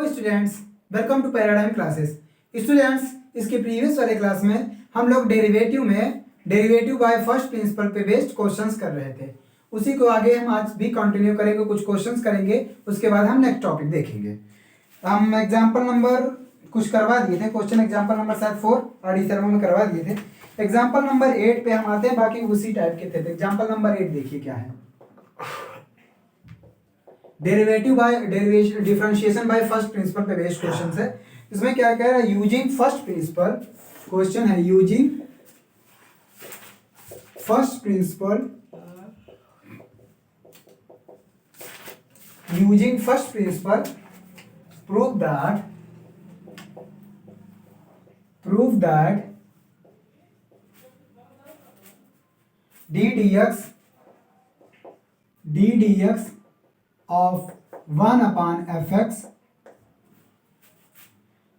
Hello students, welcome to paradigm classes. Students, इसके previous वाले class में हम लोग डेरिवेटिव बाय फर्स्ट प्रिंसिपल पे बेस्ड क्वेश्चंस कर रहे थे। उसी को आगे हम आज भी कंटिन्यू करेंगे, कुछ क्वेश्चंस करेंगे, उसके बाद हम नेक्स्ट टॉपिक देखेंगे। हम एग्जांपल नंबर कुछ करवा दिए थे, क्वेश्चन एग्जांपल नंबर शायद 4 और इस तरह में करवा दिए थे। एग्जांपल नंबर 8 पे हम आते हैं, बाकी उसी टाइप के थे। एग्जांपल नंबर 8 देखिए क्या है। डिफरेंशिएशन बाय फर्स्ट प्रिंसिपल पे बेस्ड क्वेश्चन है। इसमें क्या कह रहा है, यूजिंग फर्स्ट प्रिंसिपल, क्वेश्चन है using first principle prove that ddx of 1 upon fx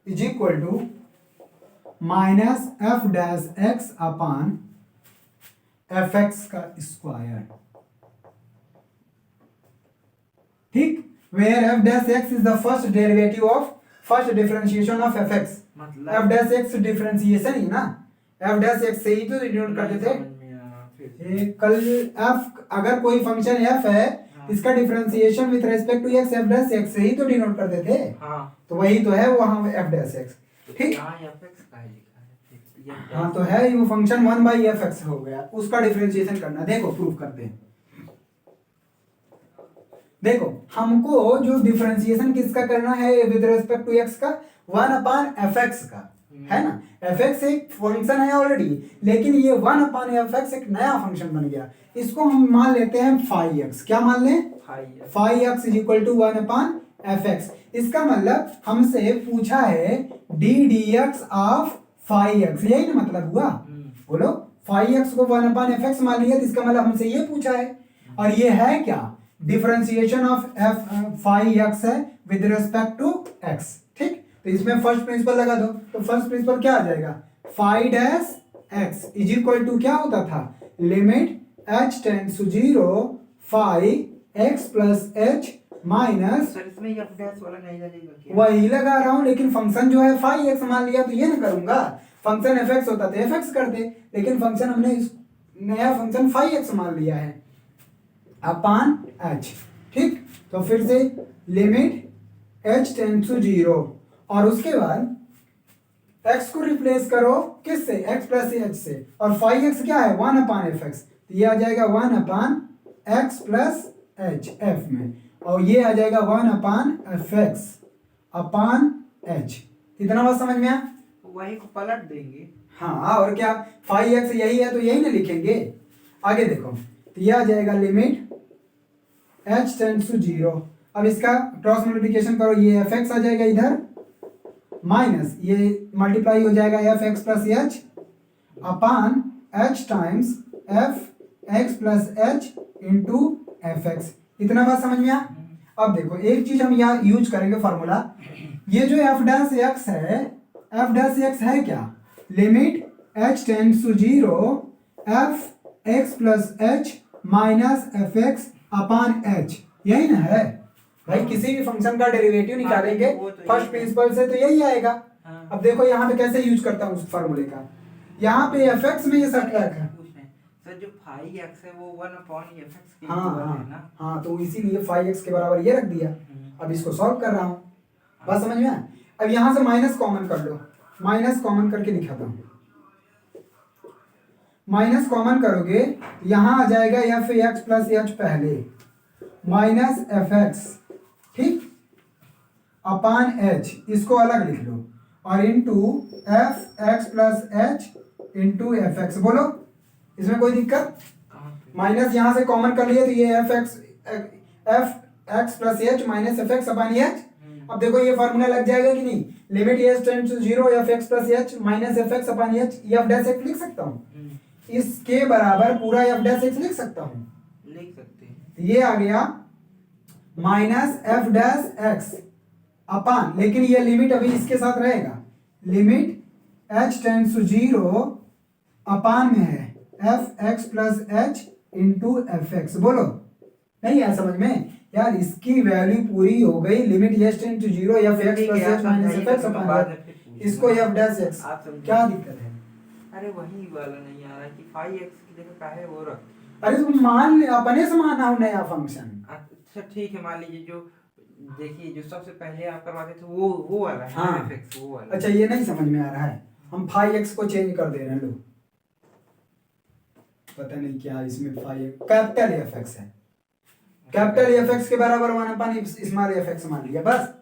is equal to minus f dash x upon fx का स्क्वायर। ठीक, where f dash x is the first derivative of first differentiation of fx। f dash x differentiation ही ना, f dash x से ही तो denote करते थे। कल f अगर कोई फंक्शन f है, इसका differentiation with respect to x f dash x से ही तो डिनोट करते थे। तो वही तो है वहां f dash x। ठीक, हाँ तो है ये फंक्शन 1/fx हो गया, उसका डिफरेंशिएशन करना। देखो प्रूफ करते हैं। देखो हमको जो डिफरेंशिएशन किसका करना है विद रिस्पेक्ट टू x का, 1/fx का है ना। fx एक फंक्शन है ऑलरेडी, लेकिन ये 1/fx एक नया फंक्शन बन गया। इसको हम मान लेते हैं phi x। क्या मान लें? phi x is equal to 1/fx। इसका मतलब हमसे पूछा है d dx of phi x, यही ना मतलब हुआ। बोलो, phi x को 1/fx मान लिया, तो इसका मतलब हमसे ये पूछा है। और ये है क्या, डिफरेंशिएशन ऑफ phi x है विद रिस्पेक्ट टू x। ठीक, तो इसमें फर्स्ट प्रिंसिपल लगा दो, तो फर्स्ट प्रिंसिपल क्या आ जाएगा, phi dash x is equal to क्या होता था, limit h tends to 0 phi x plus h minus, इसमें f डैश वाला नहीं लगेगा क्या? वही लगा रहा हूं, लेकिन फंक्शन जो है phi x मान लिया तो ये ना करूंगा। फंक्शन fx होता तो fx करते, लेकिन फंक्शन हमने नया फंक्शन phi x मान लिया है अपान h। ठीक, तो फिर से लिमिट h टेंड्स टू 0 और उसके बाद x को रिप्लेस करो किससे, x प्लस h से, और phi x क्या है 1/fx, तो ये आ जाएगा 1/x प्लस h f में, और ये आ जाएगा 1/fx अपान h। इतना बात समझ में आया? वही को पलट देंगे। हाँ, और क्या, phi x यही है तो यही ना लिखेंगे। आगे देखो, तो ये आ जाएगा लिमिट h टेंड्स टू 0। अब इसका क्रॉस मल्टीप्लिकेशन करो, ये fx आ जाएगा इधर, माइनस ये मल्टीप्लाई हो जाएगा fx प्लस h अपान h times fx plus h into fx। इतना बात समझ में आया? अब देखो एक चीज हम यहाँ यूज करेंगे फॉर्मूला, ये जो f डैश x है, f डैश x है क्या, limit h tends to 0 fx plus h minus fx upon h, यही ना है भाई। किसी भी फंक्शन का डेरिवेटिव निकालेंगे फर्स्ट प्रिंसिपल से तो यही आएगा। अब देखो यहाँ पे कैसे यूज करता हूँ उस फॉर्मूले का, यहाँ पे fx में ये सट है सर, जो phi x है वो 1/fx के हाँ बराबर है हाँ ना। हाँ, तो इसीलिए phi x के बराबर ये रख दिया। अब इसको सॉल्व कर रहा हूँ, बात समझ में आया? अब यहाँ से माइनस कॉमन कर लो, माइनस कॉमन करके दिखाता हूँ। माइनस कॉमन करोगे, यहाँ आ जाएगा fx प्लस h पहले माइनस fx, ठीक, अपान h, इसको अलग लिख लो, और into fx plus h into fx। बोलो, इसमें कोई दिक्कत? माइनस यहाँ से कॉमन कर लिए तो ये fx plus h minus fx upon h। अब देखो ये फार्मूला लग जाएगा कि नहीं, limit h tends to 0 fx plus h minus fx upon h, ये f डैश x लिख सकता हूँ, इसके बराबर पूरा f डैश x लिख सकता हूँ, लिख सकते हैं। ये आ गया माइनस f डैश x अपान, लेकिन ये लिमिट अभी इसके साथ रहेगा, लिमिट h टेंड्स टू 0 अपान में है fx plus h into fx। बोलो, नहीं आया समझ में? यार इसकी वैल्यू पूरी हो गई, limit h tend to zero f x ठीक है, प्लस आप एच माइनस समझाइए, एफ एक्स तो मैं अपॉन बाद में एच, फिर पूछूंगा। इसको एफ डैश एक्स, आप समझाइए। क्या दिक्कत है? अरे वही वाला नहीं आ रहा कि फाइव एक्स की जगह काहे वो रख। अरे तुम मान ले, अपने से माना हो नया फंक्शन। अच्छा ठीक है, मान लीजिए जो देखिए जो सबसे पहले आप करवाते थे वो वाला है हाँ। एफएक्स वो वाला। अच्छा ये नहीं समझ में आ रहा है, हम फाइव एक्स को चेंज कर दे रहे हैं, लो पता नहीं क्या इसमें फाइव कैपिटल एफ एक्स है, कैपिटल एफ एक्स के बराबर वन अपन स्मॉल एफ एक्स मान लिया, बस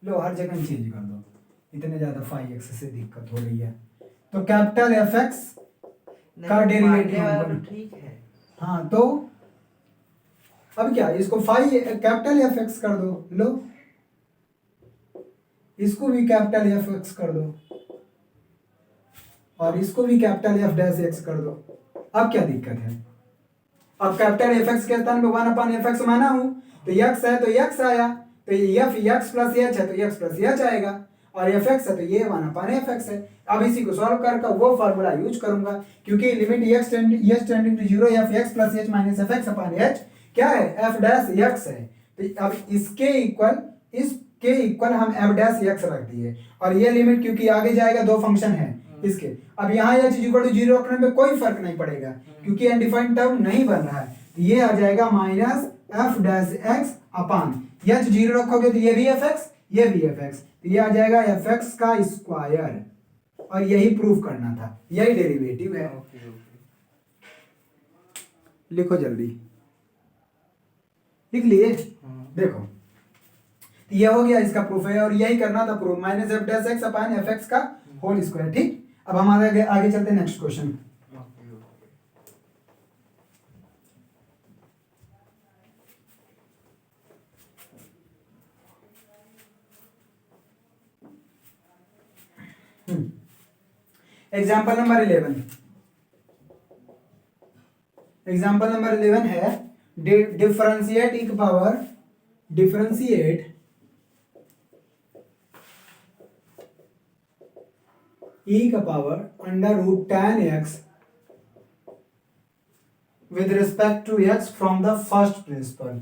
लो हर जगह चेंज कर दो, इतने ज्यादा फाइव एक्स से दिक्कत हो रही है। तो कैपिटल एफ एक्स का डेरिवेटिव वाला ठीक है। हाँ तो अब क्या, इसको फाइव कैपिटल एफ एक्स कर दो, लो इसको भी कैपिटल एफ एक्स कर दो और इसको भी कैपिटल एफ डैश एक्स कर दो। अब क्या दिक्कत है? अब कैपिटल एफ एक्स के स्थान पे वन अपन एफ एक्स माना हूं, तो एक्स है तो एक्स आया, तो एफ एक्स प्लस एच है तो एक्स प्लस एच आएगा, और एफ एक्स है तो ये वन अपन एफ एक्स है। अब इसी को सॉल्व करके वो फार्मूला यूज करूंगा, क्योंकि limit x tending to zero f x plus h minus f x upon h क्या है, एफ डैश एक्स है। तो अब इसके इक्वल हम एफ डैश एक्स रख दिए, और ये लिमिट क्योंकि आगे जाएगा दो फंक्शन है इसके, अब यहाँ एच इक्वल टू जीरो रखने में कोई फर्क नहीं पड़ेगा क्योंकि अनडिफाइंड टर्म नहीं बन रहा है, तो ये आ जाएगा minus f dash x upon H zero रखोगे तो ये भी एफ एक्स ये भी एफ एक्स, तो ये आ जाएगा एफ एक्स का स्क्वायर, और यही प्रूफ करना था, यही डेरिवेटिव है। लिखो जल्दी, लिख लिए? देखो ये हो गया, इसका प्रूफ है, और यही करना था proof, minus f dash x upon f x का होल स्क्वायर। ठीक, अब हम आगे चलते हैं next question. Example number 11, example number 11 है डिफरेंशिएट ई का power under root tan x with respect to x from the first principle,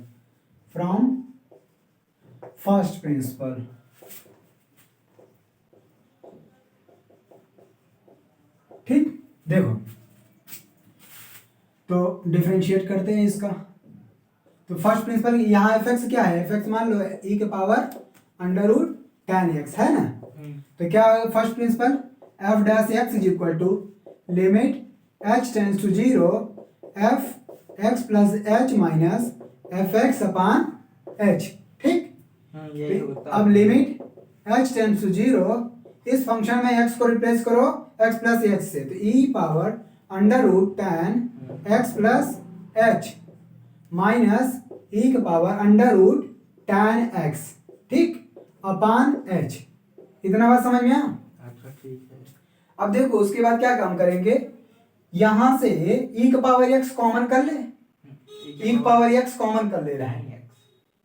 ठीक। देखो तो डिफरेंशिएट करते हैं इसका, तो फर्स्ट प्रिंसिपल यहाँ एफ एक्स क्या है, एफ एक्स मान लो e के power under root tan x है ना, तो क्या first principle f dash x is equal to limit h tends to zero f x plus h minus f x upon h, ठीक। अब limit h tends to zero, इस function में x को replace करो x प्लस एच से, तो e power under root tan x plus h minus e का power under root tan x, ठीक, अपान h। इतना बात समझ में आया? अच्छा ठीक है। अब देखो उसके बाद क्या काम करेंगे, यहां से e का पावर x कॉमन कर ले, e का पावर x कॉमन कर ले रहे हैं,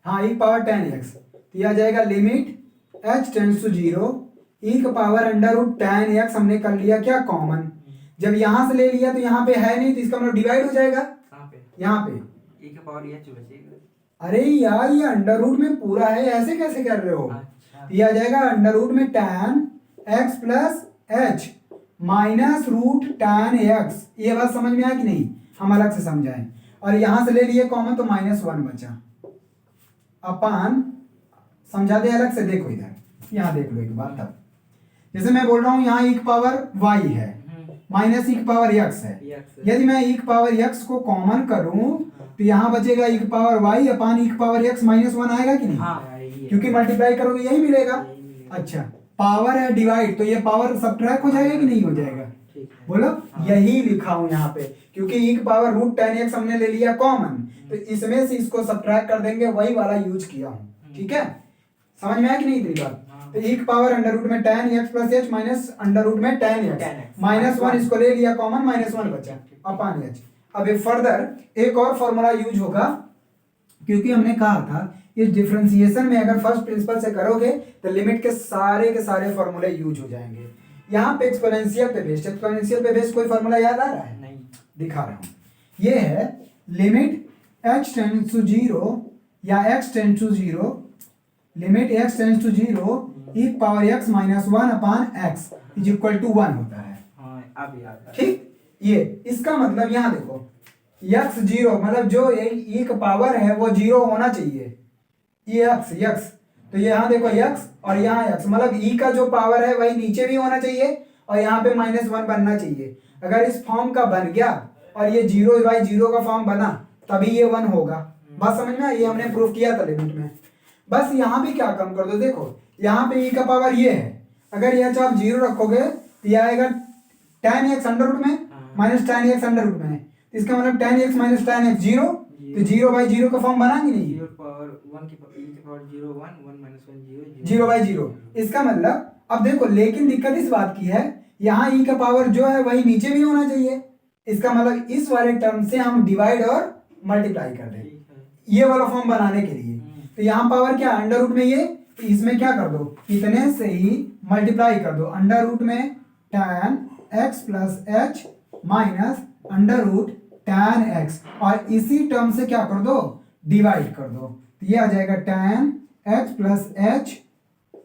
हाँ e पावर tan x, तो यह आ जाएगा limit h tends to zero e का power under root tan x हमने कर लिया क्या कॉमन, जब यहां से ले लिया तो यहाँ पे है नहीं, तो इसका मतलब डिवाइड हो जाएगा यहाँ पे e के पावर h बचेगा। अरे यार ये अंडर रूट में पूरा है, ऐसे कैसे कर रहे हो? अच्छा। ये आ जाएगा अंडर रूट में tan x plus h minus root tan x, ये बात समझ में आया कि नहीं, हम अलग से समझाएं, और यहां से ले लिए कॉमन तो माइनस वन बचा अपान, समझा दे अलग से, देखो इधर यहाँ देख लो एक बात, तब जैसे मैं बोल रहा हूँ यहाँ एक पावर y है माइनस एक पावर x है, यदि मैं एक पावर x को कॉमन करूं तो यहाँ बचेगा एक पावर y अपान एक पावर x माइनस वन आएगा कि नहीं? हाँ, क्योंकि मल्टीप्लाई करोगे यही मिलेगा। अच्छा पावर है डिवाइड, तो ये पावर सब्ट्रैक्ट हो जाएगा कि नहीं हो जाएगा? बोलो यही लिखा हूं यहाँ पे, क्योंकि एक पावर रूट tan x हमने ले लिया कॉमन, तो इसमें से इसको सब्ट्रैक्ट कर देंगे, वही वाला यूज किया हूं, ठीक है। समझ में आया कि नहीं इतनी बात? तो एक पावर अंडर रूट में tan x plus h minus under root में tan x माइनस वन, इसको ले लिया कॉमन, माइनस वन बचा अपान h। अब फर्दर एक और फॉर्मूला यूज होगा, क्योंकि हमने कहा था इस डिफरेंशिएशन में अगर फर्स्ट प्रिंसिपल से करोगे तो लिमिट के सारे फॉर्मूले यूज हो जाएंगे। यहाँ पे एक्सपोनेंशियल पे बेस्ड कोई फॉर्मूला याद आ रहा है? नहीं। दिखा रहा हूँ, ये है limit h tends to zero या x tends to zero, limit x tends to zero e power x minus one upon x is equal to 1 होता है। हाँ अब याद आया। ठीक, ये इसका मतलब यहाँ देखो x जीरो मतलब जो e का पावर है वो जीरो होना चाहिए, ये x तो यहाँ देखो x और यहाँ x मतलब e का जो पावर है वही नीचे भी होना चाहिए और यहाँ पे -1 बनना चाहिए। अगर इस फॉर्म का बन गया और ये 0/0 का फॉर्म बना तभी ये 1 होगा। बात समझ में आई? ये हमने प्रूफ किया था लिमिट में। बस यहाँ भी क्या कम कर दो, देखो यहाँ पे e का पावर ये है, अगर ये आप 0 रखोगे तो ये आएगा tan x अंडर रूट में minus tan x under root में, तो इसका मतलब tan x minus tan x 0, तो 0/0 का फॉर्म बना कि नहीं? 0 पावर 1 की पावर 0 1 1 माइनस 1 0/0 इसका मतलब अब देखो, लेकिन दिक्कत इस बात की है यहाँ e का पावर जो है वही नीचे भी होना चाहिए। इसका मतलब इस वाले टर्म से हम डिवाइड और मल्टीप्लाई कर दें ये वाला फॉर्म बनाने के लिए। तो यहाँ पावर क्या अंडर रूट में ये, तो इसमें क्या कर दो, इतने से ही मल्टीप्लाई कर दो, अंडर रूट में tan x plus h minus under root tan x और इसी टर्म से क्या कर दो, डिवाइड कर दो, तो ये आ जाएगा tan x plus h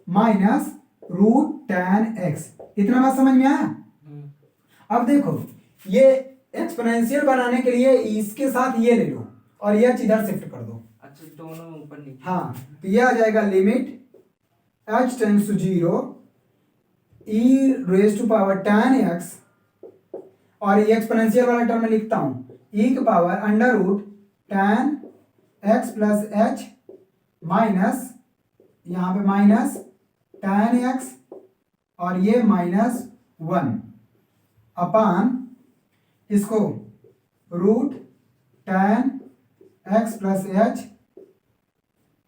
minus root tan x। इतना बात समझ में आया? अब देखो ये एक्सपोनेंशियल बनाने के लिए इसके साथ ये ले लो और ये इधर शिफ्ट कर दो। अच्छा दोनों ऊपर नीचे। हाँ, तो ये आ जाएगा limit h tends to 0 e raise to power tan x और ये एक्सपोनेंशियल वाला टर्म में लिखता हूं e की power under root tan x plus h minus यहाँ पे माइनस tan x और ये -1 अपान इसको root tan x plus h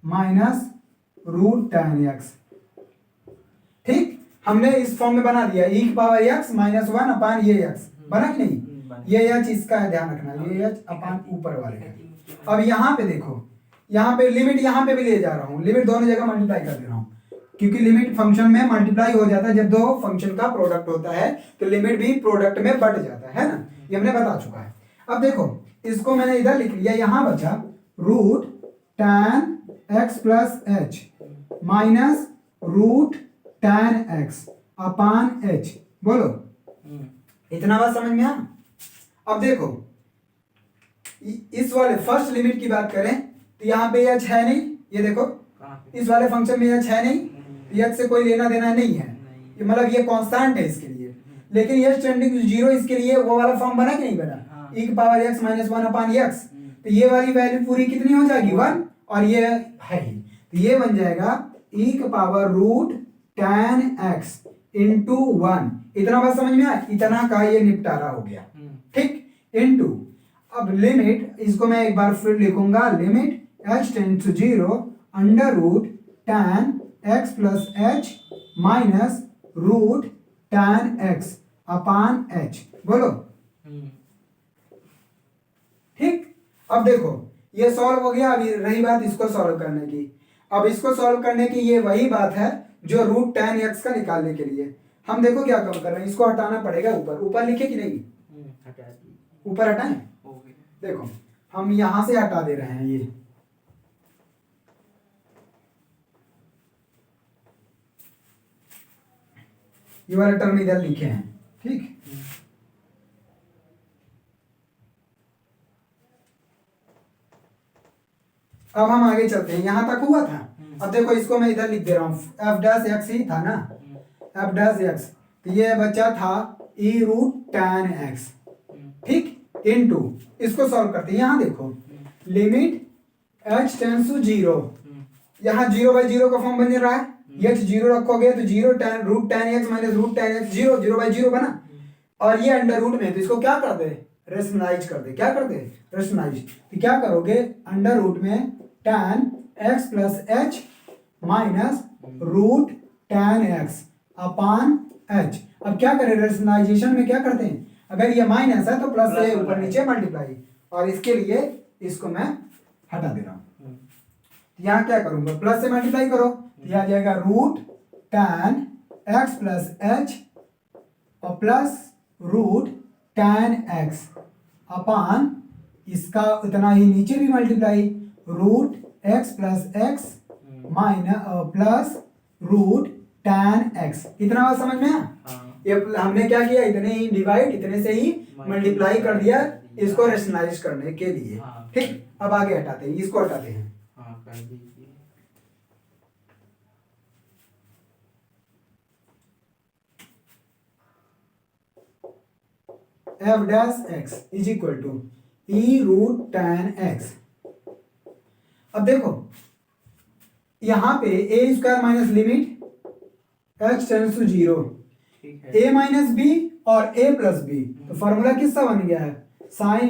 minus root tan x। ठीक, हमने इस फॉर्म में बना दिया e की पावर x -1 अपान ये x बना कि नहीं? ये h इसका है, ध्यान रखना, ये h अपान ऊपर वाले का। अब यहाँ पे देखो, यहाँ पे लिमिट यहाँ पे भी ले जा रहा हूँ, लिमिट दोनों जगह मल्टीप्लाई कर दे रहा हूँ क्योंकि लिमिट फंक्शन में मल्टीप्लाई हो जाता है जब दो फंक्शन का प्रोडक्ट होता है, तो लिमिट भी प्रोडक्ट में बढ़ जाता है ना, ये हमने बता चुका है। अब देखो इसको मैंने इधर लिख लिया, यहाँ बचा root tan x plus h minus root tan x upon h। बोलो इतना बात समझ में आ? अब देखो इस वाले फर्स्ट लिमिट की बात करें तो यहाँ पे h है नहीं, ये देखो इस वाले फंक्शन में h है नहीं, h से कोई लेना देना नहीं है, ये मतलब ये कांस्टेंट है इसके लिए। लेकिन ये टेंडिंग टू 0 इसके लिए वो वाला फॉर्म बना कि नहीं बना, e की पावर x माइनस 1 अपान x, तो ये वाली वैल्यू पूरी कितनी हो जाएगी 1 और ये है ही, तो ये बन जाएगा e की power root tan x into 1। इतना बात समझ में आया? इतना का ये निपटारा हो गया। ठीक, इंटू अब लिमिट, इसको मैं एक बार फिर लिखूंगा, limit h tends to 0 under root tan x plus h minus root tan x upon h। बोलो ठीक। अब देखो ये सॉल्व हो गया, अभी रही बात इसको सॉल्व करने की। अब इसको सॉल्व करने की ये वही बात है जो रूट tan x का निकालने के लिए हम देखो क्या कम कर रहे हैं, इसको हटाना पड़ेगा ऊपर। ऊपर लिखे कि नहीं? ऊपर हटाएं। देखो हम यहां से हटा दे रहे हैं, ये वाला टर्म इधर लिखे हैं। ठीक, अब हम आगे चलते हैं, यहां तक हुआ था। अब देखो इसको मैं इधर लिख दे रहा हूं, f डैश x ही था ना, f डैश x, तो ये बच्चा था e रूट tan x। ठीक, इनटू इसको सॉल्व करते हैं। यहां देखो लिमिट h टेंड्स टू 0, यहाँ 0/0 का फॉर्म बन रहा है, ये 0 रखोगे तो 0 tan root tan x minus root tan x 0/0 बना, और ये अंडर रूट में, तो इसको क्या कर दे, रेशनलाइज कर दे। क्या कर दे, रेशनलाइज। तो क्या करोगे, अंडर रूट में tan x plus h minus root tan x upon h। अब क्या करें, रेशनलाइजेशन में क्या करते हैं, अगर ये माइनस है तो प्लस से ऊपर नीचे मल्टीप्लाई, और इसके लिए इसको मैं हटा दे रहा हूं। यहाँ क्या करूंगा, प्लस से मल्टीप्लाई करो, यह आ जाएगा root tan x plus h और plus root tan x upon इसका इतना ही नीचे भी multiply root x plus x minus plus root tan x। इतना बात समझ में आया? हाँ। ये हमने क्या किया, इतने ही डिवाइड, इतने से ही मल्टीप्लाई कर दिया इसको रेशनलाइज करने के लिए। हाँ। ठीक, अब आगे हटाते हैं, इसको हटाते हैं। हाँ कर दीजिए। f dash x is equal to e root tan x। अब देखो यहां पे a square minus limit x tends to 0 ठीक है। a माइनस बी और a प्लस बी, तो फॉर्मूला किसका बन गया है, sine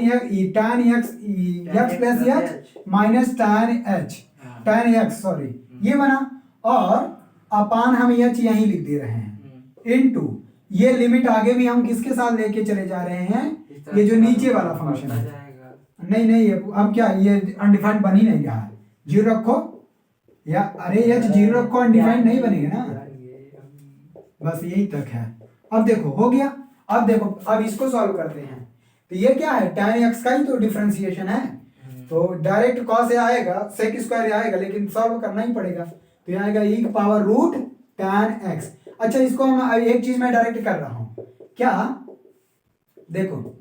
tan x plus h minus tan h, tan x sorry ये बना, और अपान हम h यहीं लिख दे रहे हैं इनटू ये लिमिट आगे भी हम किसके साथ लेके चले जा रहे हैं, ये जो नीचे वाला फंक्शन है। नहीं नहीं ये अब क्या, ये अनडिफाइंड बन ही नहीं रहा है, जीरो रखो या अरे h जीरो रखो, अनडिफाइंड नहीं बनेगा ना, बस यही तक है। अब देखो हो गया। अब देखो अब इसको सॉल्व करते हैं, तो ये क्या है, tan x का ही तो डिफरेंशिएशन है, तो डायरेक्ट cos से आएगा, sec स्क्वायर आएगा, लेकिन सॉल्व करना ही पड़ेगा, तो ये आएगा e की पावर रूट tan x। अच्छा इसको हम एक चीज मैं डायरेक्ट कर रहा हूं क्या, देखो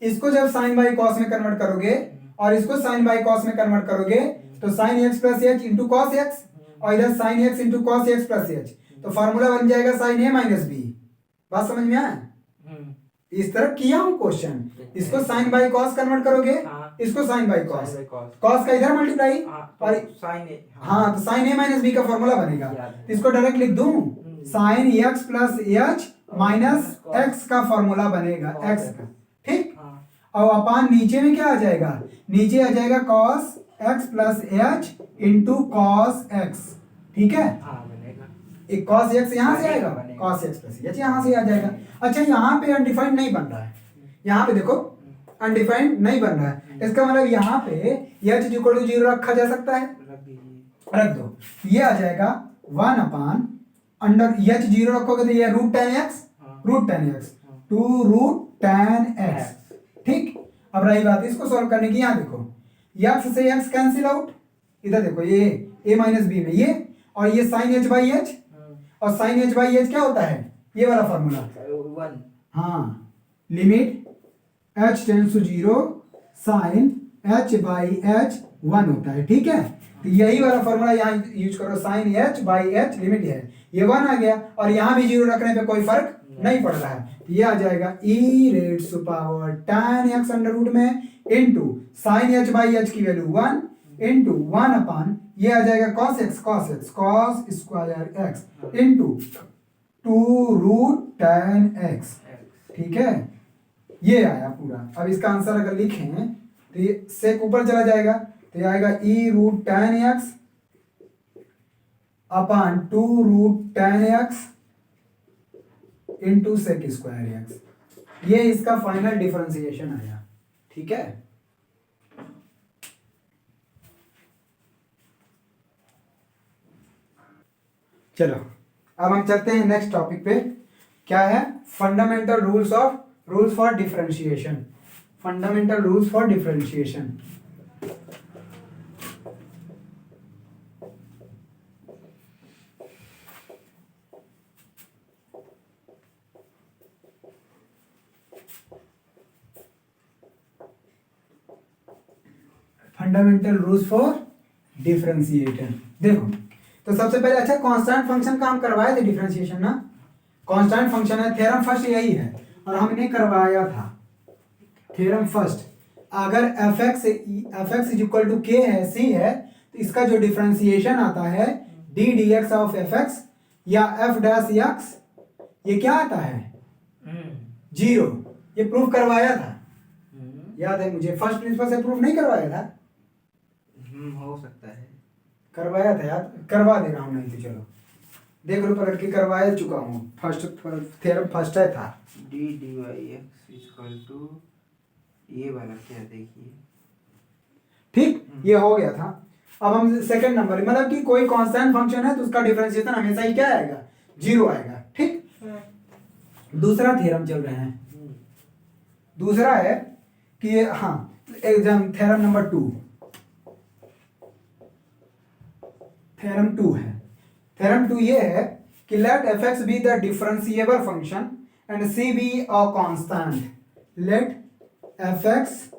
इसको जब साइन बाई कॉस में कन्वर्ट करोगे और इसको साइन बाई कॉस में कन्वर्ट करोगे तो sine x plus H into cos x, और इधर sine x into cos x plus H, तो फॉर्मूला बन जाएगा साइन ए माइनस बी। बात समझ में आया? इस तरह किया हूं क्वेश्चन, इसको साइन बाई कॉस कन्वर्ट करोगे, इसको साइन बाई कॉस, कॉस का इधर मल्टीप्लाई और साइन ए, हाँ तो साइन ए माइनस बी का फॉर्मूला बनेगा, इसको डायरेक्ट लिख दूं, sine x plus h minus x का फॉर्मूला बनेगा एक्स का। ठीक, और अपान नीचे में क्या आ जाएगा, नीचे आ जाएगा cos x plus H into cos x. ठीक है, एक cos x यहाँ से आएगा, cos x प्लस एच यहाँ से आ जाएगा। अच्छा यहाँ पे अनडिफाइंड नहीं बन रहा है, यहाँ पे देखो अनडिफाइंड नहीं बन रहा है, इसका मतलब यहाँ पे h इक्वल टू 0 रखा जा सकता है, रख दो, ये आ जाएगा 1 अपान अंडर h 0 रखोगे तो ये root tan x two root tan x। ठीक, अब रही बात इसको सॉल्व करने की, यहाँ देखो x से x कैंसिल आउट, इधर देखो ये a माइनस बी में ये, और ये साइन h बाई h, और साइन h बाई h क्या होता है, ये वाला फॉर्मूला, हाँ limit h tends to 0 sine h by h 1 होता है। ठीक है, तो यही वाला फॉर्मूला यहाँ यूज करो, sine h by h limit है, ये 1 आ गया, और यहाँ भी 0 रखने पे कोई फर्क नहीं पड़ रहा है, ये आ जाएगा e रेट्स to power tan x under root में into sine h by h की वैल्यू 1 इनटू 1 अपान ये आ जाएगा cos square x into 2 root tan x। ठीक है, ये आया पूरा। अब इसका आंसर अगर लिखें तो ये सेक ऊपर चला जाएगा, तो ये आएगा e root tan x upon 2 root tan x into sec square x, ये इसका फाइनल डिफरेंशिएशन आया। ठीक है, चलो अब हम चलते हैं नेक्स्ट टॉपिक पे, क्या है, fundamental rules for differentiation, fundamental rules for differentiation. Fundamental rules for differentiation. देखो तो सबसे पहले अच्छा कांस्टेंट फंक्शन का हम करवाए थे डिफरेंशिएशन ना, कांस्टेंट फंक्शन है, थ्योरम फर्स्ट यही है और हमने करवाया था थ्योरम फर्स्ट। अगर f(x) is equal to k है, c है, तो इसका जो डिफरेंशिएशन आता है d dx ऑफ f(x) या f डैश x, ये क्या आता है 0, ये प्रूफ करवाया था, याद है मुझे, फर्स्ट प्रिंसिपल से प्रूफ नहीं करवाया था, हो सकता है करवाया था यार, करवा दे रहा हूँ, नहीं तो चलो देख लो पलट के करवाया चुका हूँ, फर्स्ट थ्योरम फर्स्ट है था d d y x equal to ये वाला, क्या देखिए, ठीक, ये हो गया था। अब हम सेकंड नंबर, मतलब कि कोई कांस्टेंट फंक्शन है तो उसका डिफरेंशिएशन हमेशा ही क्या आएगा, 0 आएगा। ठीक, दूसरा थ्योरम चल रहे हैं, दूसरा है कि हाँ एग्जाम थ्योरम नंबर 2, थ्योरम 2 है। थ्योरम 2 ये है कि let f x be the differentiable function and c be a constant. Let f x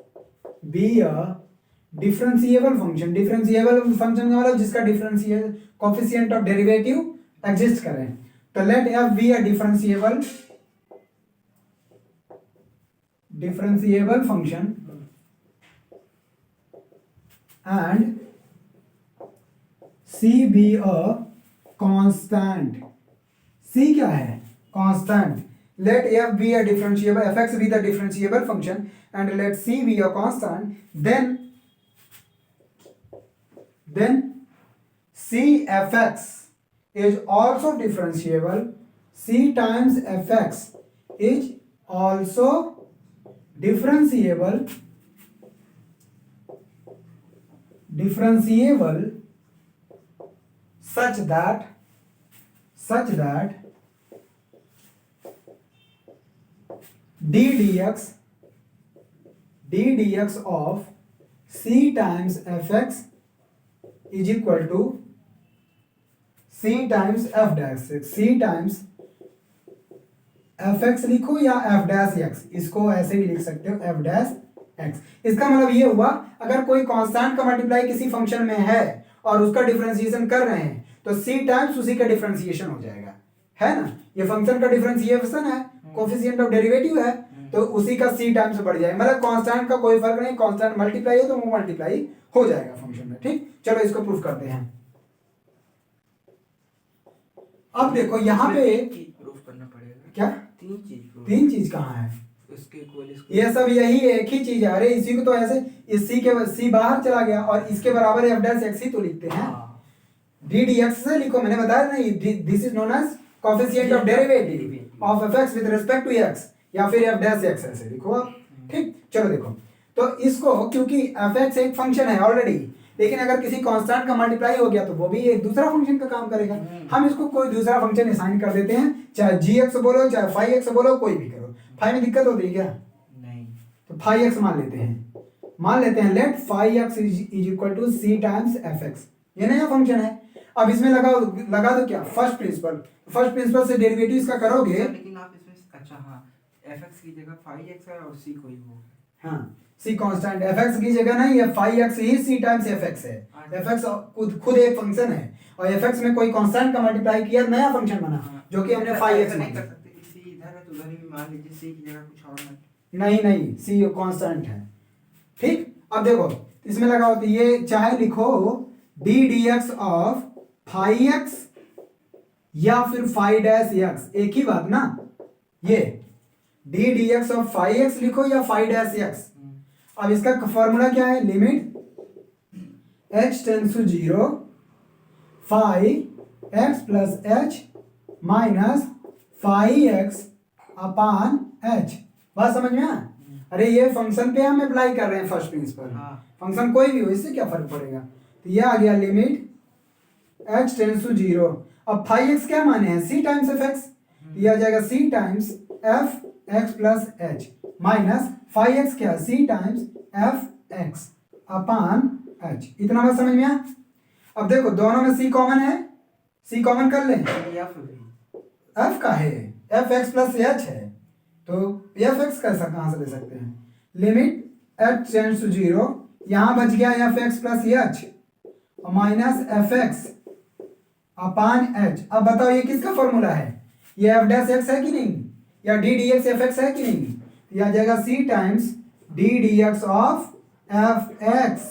be a differentiable function. Differentiable function का मतलब जिसका differential coefficient of derivative exist करे। तो let f be a differentiable function and C be a constant। C क्या है? Constant। Let f be a differentiable, fx be the differentiable function and let C be a constant, then C fx is also differentiable। C times fx is also differentiable such that d dx of c times fx is equal to c times f dash x। c times fx लिखो या f dash x, इसको ऐसे भी लिख सकते हो f dash x। इसका मतलब ये हुआ अगर कोई कांस्टेंट का मल्टीप्लाई किसी फंक्शन में है और उसका डिफरेंशिएशन कर रहे हैं तो c टाइम्स उसी का डिफरेंशिएशन हो जाएगा, है ना। ये फंक्शन का डिफरेंशिएशन है, कोफिशिएंट ऑफ डेरिवेटिव है, तो उसी का c टाइम्स बढ़ जाएगा। मतलब कांस्टेंट का कोई फर्क नहीं, कांस्टेंट मल्टीप्लाई है तो वो मल्टीप्लाई हो जाएगा फंक्शन में। ठीक, चलो इसको प्रूफ करते हैं। अब देखो यहाँ पे प्रूफ करना पड़ेगा। क्या? तीन चीज कहाँ है? ये सब यही एक ही चीज है। अरे इसी को तो ऐसे इस सी के सी बाहर चला गया और इसके बराबर एफ डैश एक्स ही तो लिखते हैं। डी डी एक्स से लिखो, मैंने बताया ना, this is known as coefficient of derivative of f x with respect to x, या फिर एफ डैश एक्स ऐसे लिखो आप। ठीक, चलो देखो तो इसको, क्योंकि एफ एक्स एक फंक्शन है ऑलरेडी, लेकिन अगर किसी कांस्टेंट का मल्टीप्लाई हो गया तो वो भी एक दूसरा फंक्शन का काम करेगा। हम इसको कोई दूसरा फंक्शन असाइन कर देते हैं, चाहे जी एक्स बोलो चाहे फाइव एक्स बोलो, कोई भी करो। फाइव में दिक्कत होती है क्या? नहीं। तो फाइव एक्स मान लेते हैं। Let five x is equal to c times f x. ये नया फंक्शन है। अब इसमें लगा दो क्या? फर्स्ट प्रिंसिपल से डेरिवेटिव इसका करोगे। लेकिन आप इसमें अच्छा हाँ, एफ एक्स की जगह फाइव एक्स है और सी कोई वो, हाँ सी कांस्टेंट, एफ एक्स की जगह नहीं, ये फाइव एक्स ही सी टाइम्स एफ एक्स है। एफ एक्स खुद एक फंक्शन है और एफ एक्स में कोई कांस्टेंट का मल्टीप्लाई किया, नया फंक्शन बना, जो कि हमने फाइव एक्स नहीं कर सकते। सी इधर है तो उधर ही मान लीजिए सी की जगह कुछ और नहीं, सी कांस्टेंट है। ठीक, अब देखो इसमें लगाओ तो ये चाहे लिखो D d x of five x या फिर फाइव डैश एक्स, एक ही बात ना। ये d d x of five x लिखो या फाइव डैश एक्स। अब इसका फॉर्मूला क्या है? Limit h tends to 0 five x plus h minus five x upon h. बात समझ में आया? अरे ये फंक्शन पे हम अप्लाई कर रहे हैं फर्स्ट प्रिंसिपल। फंक्शन कोई भी हो, इससे क्या फर्क पड़ेगा। तो ये आ गया लिमिट h टेंड्स टू 0। अब फाइव एक्स क्या माने हैं? c times f x. ये आ जाएगा c times f x plus h minus five x क्या? c times f x upon H. इतना बात समझ में आया? अब देखो दोनों में c कॉमन है, c कॉमन कर लें। f का है, एफ एक्स प्लस एच है, तो एफ एक्स कैसा कहाँ से ले सकते हैं? लिमिट h टेंड्स टू 0, यहाँ बच गया f x plus h minus f x upon h. अब बताओ ये किसका फॉर्मूला है? ये एफ डैश एक्स है कि नहीं, या d d x f x है कि नहीं? ये आ जाएगा c times d d x of f x,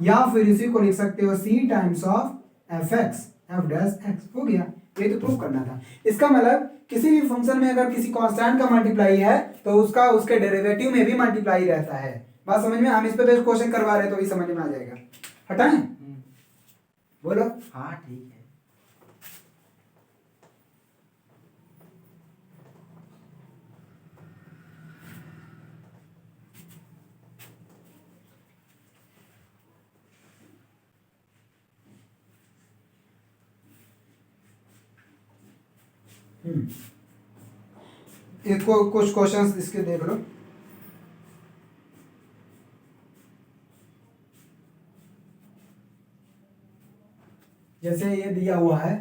या फिर इसी को लिख सकते हो c times of f x, f dash x. हो गया, ये तो प्रूफ करना था। इसका मतलब किसी भी फंक्शन में अगर किसी कांस्टेंट का मल्टीप्लाई है तो उसका उसके डेरिवेटिव में भी मल्टीप्लाई रहता है। बात समझ में? हम इस पे तो क्वेश्चन करवा रहे हैं तो भी समझ में आ जाएगा। हटाएं? बोलो। हाँ ठीक है। इसको कुछ क्वेश्चंस इसके देख लो। जैसे ये दिया हुआ है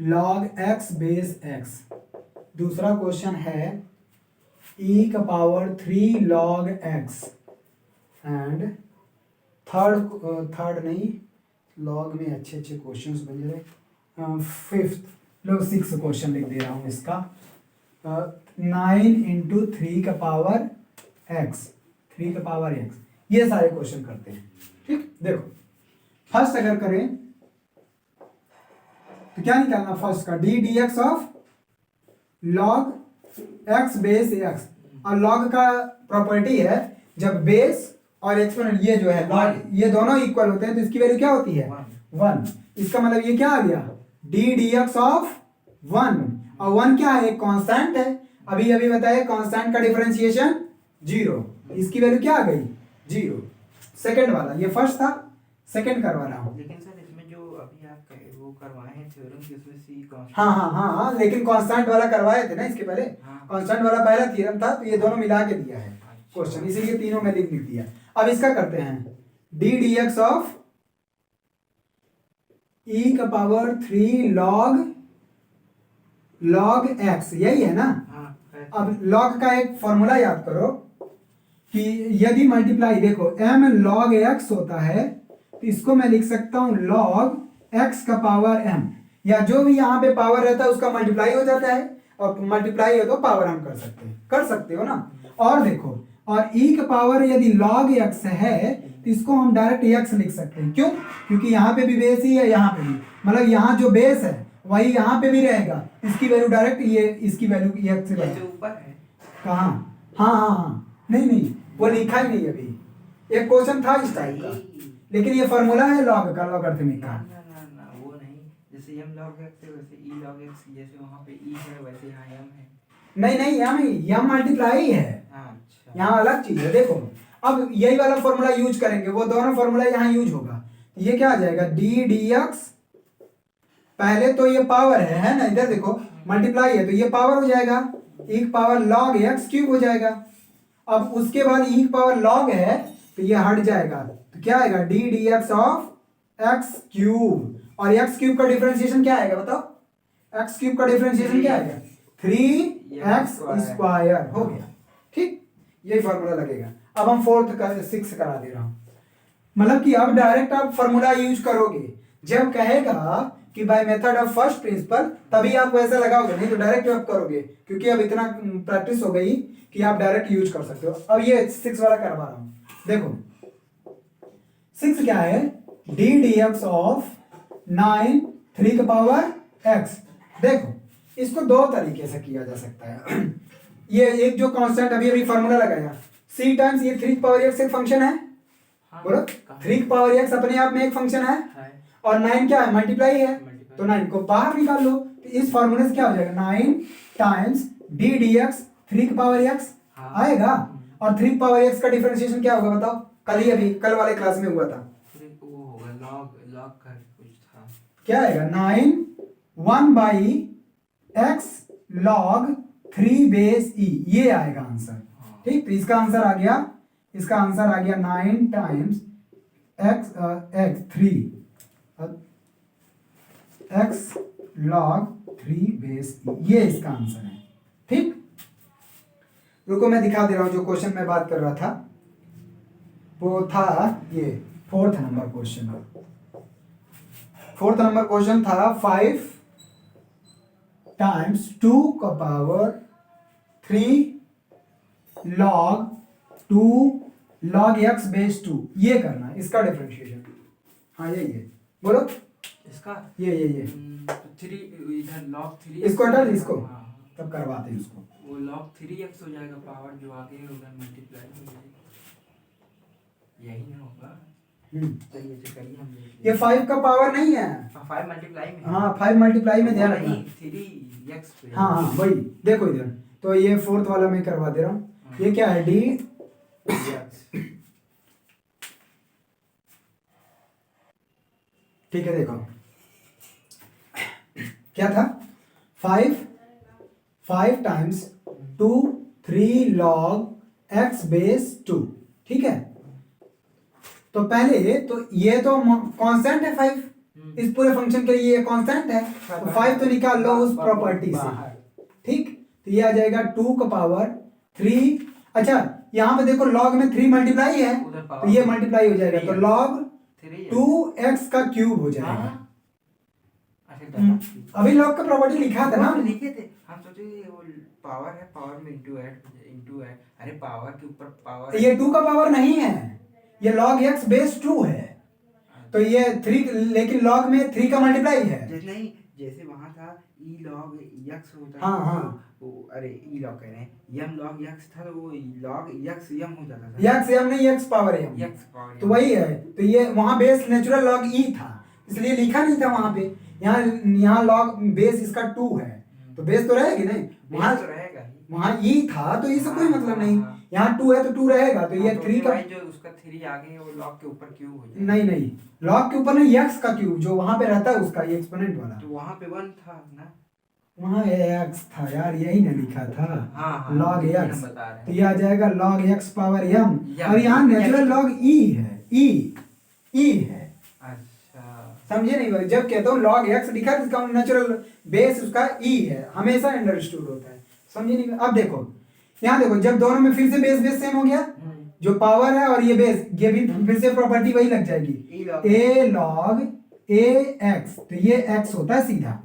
log x बेस x। दूसरा क्वेश्चन है e का power 3 log x and third नहीं, लॉग में अच्छे अच्छे क्वेश्चंस बन रहे। फिफ्थ लो 6 क्वेश्चन लिख दे रहा हूँ इसका। 9 इंटू 3 का पावर x, 3 का पावर x, ये सारे क्वेश्चन करते हैं। ठीक, देखो फर्स्ट अगर करें तो क्या निकालना, फर्स्ट का D d x of log x base x। और लॉग का प्रॉपर्टी है जब बेस और एक्सपोनेंट ये जो है लॉग, ये दोनों इक्वल होते हैं तो इसकी वैल्यू क्या होती है 1। इसका मतलब ये क्या आ गया डी डी एक्स ऑफ 1। और 1 क्या है, एक कांस्टेंट है, अभी अभी बताया कांस्टेंट का डिफरेंशिएशन 0, इसकी वैल्यू क्या आ गई 0। सेकंड वाला, ये फर्स्ट था, सेकंड करवा रहा हूँ। लेकिन सर इसमें जो अभी आप वो करवाए हैं थ्योरम की उसमें सी कांस्टेंट। हाँ, लेकिन कांस्टेंट वाला करवाए थे ना इसके पहले। कांस्टेंट वाला पहला थ्योरम था, तो ये दोनों मिला के दिया है क्वेश्चन, इसीलिए तीनों में लिख दिया। अब इसका करते हैं D d x of e का पावर 3 log x, यही है ना। अब log का एक फॉर्मूला याद करो कि यदि मल्टीप्लाई, देखो m log x होता है तो इसको मैं लिख सकता हूं log x का पावर m, या जो भी यहाँ पे पावर रहता है उसका मल्टीप्लाई हो जाता है, और मल्टीप्लाई हो तो पावर हम कर सकते हो ना। और देखो, और e का पावर यदि log x है तो इसको हम डायरेक्ट x लिख सकते हैं। क्यों? क्योंकि यहाँ पे भी बेस ही है, यहाँ पे भी, मतलब यहाँ जो बेस है वही यहाँ पे भी रहेगा, इसकी वैल्यू डायरेक्ट ये, इसकी वैल्यू x से ऊपर है कहाँ, हाँ, नहीं वो लिखा ही नहीं अभी, एक क्वेश्चन था इस टाइप का, लेकिन ये फॉर्मूला है लॉग का, लॉगरिथमिक का। ना वो नहीं, जैसे m log x है वैसे e log x, जैसे वहाँ पे e है वैसे यहाँ m है। नहीं, m मल्टीप्लाई है, यहाँ अलग चीज है। देखो अब यही वाला फॉर्मूला यूज करेंगे, वो दोनों फॉर्मूला यहाँ यूज होगा, ये क्या आ जाएगा डी डी एक्स, पहले तो ये पावर है ना, इधर देखो मल्टीप्लाई है तो ये पावर हो जाएगा, e power log x cube हो जाएगा। अब उसके बाद e पावर log है तो ये हट जाएगा, तो क्या आएगा D d x of x cube, और x क्यूब का डिफरेंशिएशन क्या आएगा बताओ, x क्यूब का डिफरेंशिएशन क्या आएगा 3x स्क्वायर हो गया। ठीक, यही फॉर्मूला लगेगा। अब हम 6 करा दे रहा हूं, मतलब कि अब डायरेक्ट आप फॉर्मूला यूज करोगे, जब कहेगा कि by method of first principle तभी आप वैसा लगाओगे, नहीं तो डायरेक्ट आप करोगे, क्योंकि अब इतना प्रैक्टिस हो गई कि आप डायरेक्ट यूज कर सकते हो। अब ये 6 वाला करवा रहा हूं, देखो 6 क्या है डी डी एक्स ऑफ 9 3 का पावर x। देखो इसको दो तरीके से किया जा सकता है। ये एक जो कांस्टेंट अभी फॉर्मूला लगाया c टाइम्स ये 3 पावर x एक फंक्शन है, बोलो 3 पावर x अपने आप में एक फंक्शन है, और 9 क्या है मल्टीप्लाई है, तो 9 को बाहर निकाल लो, तो इस फॉर्मूले से क्या हो जाएगा 9 times d d x 3 power x आएगा, और 3 पावर x का डिफरेंशिएशन क्या होगा बताओ, कल वाले क्लास में हुआ था, वो होगा log का कुछ था, क्या आएगा 9 1/x log 3 बेस e, ये आएगा आंसर। ठीक, तो इसका आंसर आ गया, 9 times x 3 x log 3 base e, ये इसका आंसर है। ठीक, रुको मैं दिखा दे रहा हूं, जो क्वेश्चन में बात कर रहा था वो था ये 4th number question. 4th number question था 5 टाइम्स 2 का पावर 3 log x बेस 2, ये करना, इसका डिफरेंशिएशन। हाँ यही है, बोलो इसका ये 3 इधर log 3 इसको हटा दे, इसको तब करवाते हैं उसको, वो log 3x हो जाएगा, पावर जो आगे होगा मल्टीप्लाई हो जाएगा, यही ना होगा। चलिए करिए हम ये 5 का पावर नहीं है, 5 मल्टीप्लाई में, हाँ 5 मल्टीप्लाई में ध्यान रखना, 3x पे, हाँ वही देखो इधर, तो ये 4th वाला मैं करवा दे रहा हूँ। ये क्या है डी ठीक है, देखो क्या था 5 टाइम्स 2 3 log x बेस 2। ठीक है, तो पहले तो ये तो कांस्टेंट है 5, इस पूरे फंक्शन के लिए ये कांस्टेंट है, तो 5 तो निकाल लो उस प्रॉपर्टी से, ठीक। तो ये आ जाएगा 2 का पावर 3। अच्छा यहाँ पे देखो log में 3 मल्टीप्लाई है, तो ये मल्टीप्लाई हो जाएगा, तो log 2x का क्यूब हो जाएगा। अभी log का प्रॉपर्टी लिखा था ना, लिखे थे, हम सोचे वो पावर है, पावर में इंटू ऐड, अरे पावर के ऊपर पावर, ये 2 का पावर नहीं है, ये log x बेस 2 है, तो ये 3, लेकिन log में 3 का मल्टीप्लाई है। नहीं, जैसे वहां था e log x होता है, हाँ हाँ, वो अरे e log कह रहे हैं, m log x था, तो वो log x m हो जाता था, x m नहीं, x पावर m, तो वही है। तो ये वहां बेस नेचुरल log e था, इसलिए लिखा नहीं था वहां पे। यहाँ log बेस इसका 2 है, तो बेस तो रहेगी नहीं, वहां तो रहेगा ही, वहां e था, तो इससे कोई मतलब नहीं। यहाँ 2 है तो 2 रहेगा, तो ये 3 का जो उसका 3 आगे है वो log के ऊपर क्यूब हो जाएगा। नहीं, log के ऊपर नहीं, x का क्यूब जो वहां पे रहता है उसका, ये एक्सपोनेंट वाला, तो वहां पे 1 था ना, वहां x था यार, यही ना लिखा था, हाँ, log हम x, बता रहे हैं। तो ये आ जाएगा log x पावर m, और यहाँ नेचुरल log e है, e है, समझे नहीं भाई? जब कहता हूँ log x लिखा है, इसका नेचुरल बेस उसका e है, हमेशा अंडरस्टूड होता है, समझे नहीं? अब देखो यहाँ देखो, जब दोनों में फिर से बेस सेम हो गया, जो पावर है और ये बेस, ये भी फिर से प्रॉपर्टी वही लग जाएगी, a log a x, तो ये x होता है सीधा,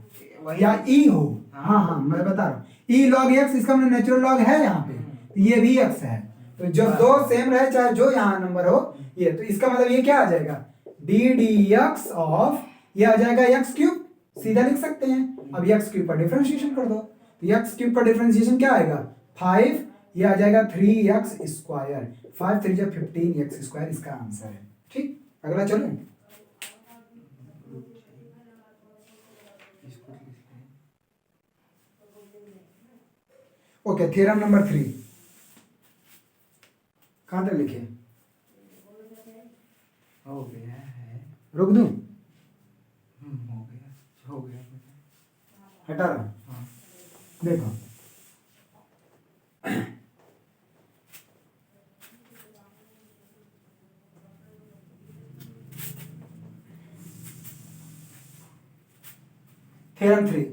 या e हो, हाँ मैं बता रहा हूँ, e log x, इसका मतलब नेचुरल log है यहाँ पे, तो ये भी x है, तो जब दो सेम रहे, चाहे जो यहाँ नंबर हो ये, तो इसका मतलब ये क्या आ जाएगा, d dx ऑफ, ये आ जाएगा x क्यूब, सीधा लिख सकते हैं। अब x क्यूब पर डिफरेंशिएशन कर दो, तो x क्यूब पर डिफरेंशिएशन क्या आएगा, 5, ये आ जाएगा 3x स्क्वायर, 5 3 जा 15x स्क्वायर, इसका आंसर है, ठीक। अगला चलो, ओके, थ्योरम नंबर 3 कहाँ तक लिखे, हो गया है, रुक दूं, हो गया, हटा रहा, हाँ। देखो थ्योरम 3,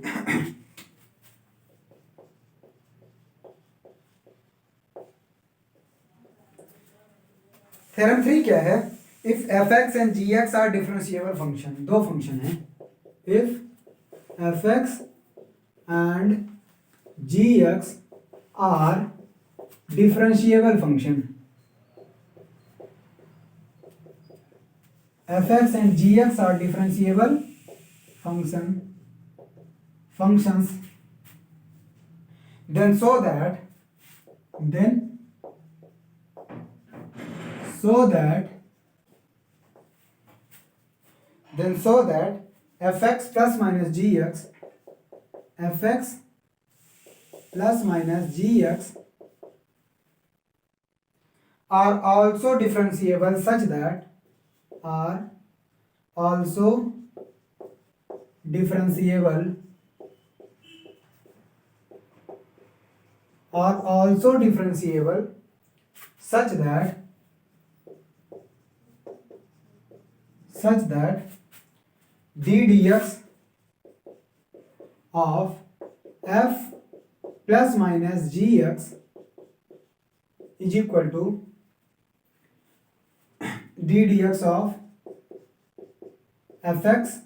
थ्योरम 3 क्या है, if fx and gx are differentiable function, दो फंक्शन है, if fx and gx are differentiable function, fx and gx are differentiable functions, then so that fx plus minus gx are also differentiable such that such that d dx of f plus minus gx is equal to d dx of fx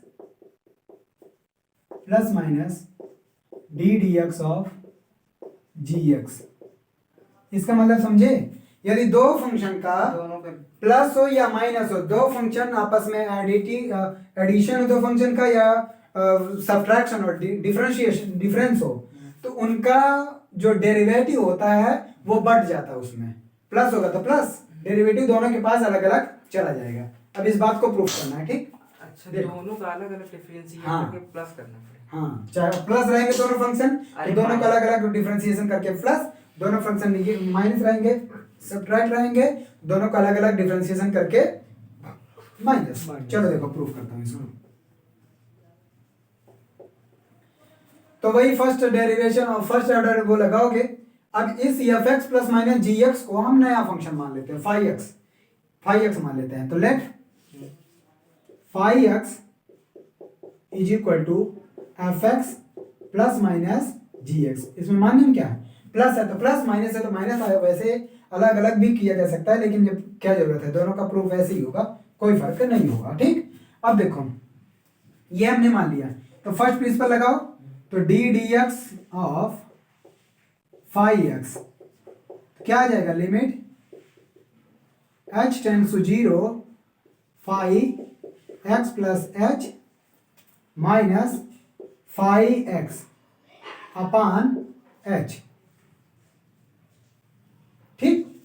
plus minus d dx of gx। इसका मतलब समझे, यदि दो function का plus हो या minus हो, दो फंक्शन आपस में एडिशन हो दो फंक्शन का, या सब्ट्रैक्शन और डिफरेंस हो, तो उनका जो डेरिवेटिव होता है वो बढ़ जाता है, उसमें प्लस होगा तो प्लस, डेरिवेटिव दोनों के पास अलग अलग चला जाएगा। अब इस बात को प्रूफ करना है, ठीक। अच्छा, दोनों का अलग अलग डिफरेंशिएट करके प्लस करना पड़ेगा, हाँ, चाहे प्लस रहेंगे दोनों फंक्शन, तो दोनों का अलग अलग डिफरेंशिएशन करके प्लस, दोनों फंक्शन माइनस रहेंगे, सब्ट्रैक्ट रहेंगे, दोनों का अलग अलग डिफरेंशिएशन करके माइनस। चलो देखो प्रूफ करता हूँ इसको। तो वही फर्स्ट डेरिवेशन और फर्स्ट ऑर्डर वो लगाओगे। अब इस fx प्लस माइनस gx को हम नया फंक्शन मान लेते हैं, 5x मान लेते हैं, तो let 5x is equal to f x plus minus g x. इसमें माध्यम क्या है, प्लस है तो प्लस, माइनस है तो माइनस आया। वैसे अलग अलग भी किया जा सकता है, लेकिन जब क्या जरूरत है, दोनों का प्रूफ ऐसे ही होगा, कोई फर्क नहीं होगा। ठीक, अब देखो ये हमने मान लिया, तो फर्स्ट प्रिंसिपल लगाओ, तो d d x of five x क्या आ जाएगा, limit h tends to 0 five x plus h minus five x upon h. ठीक,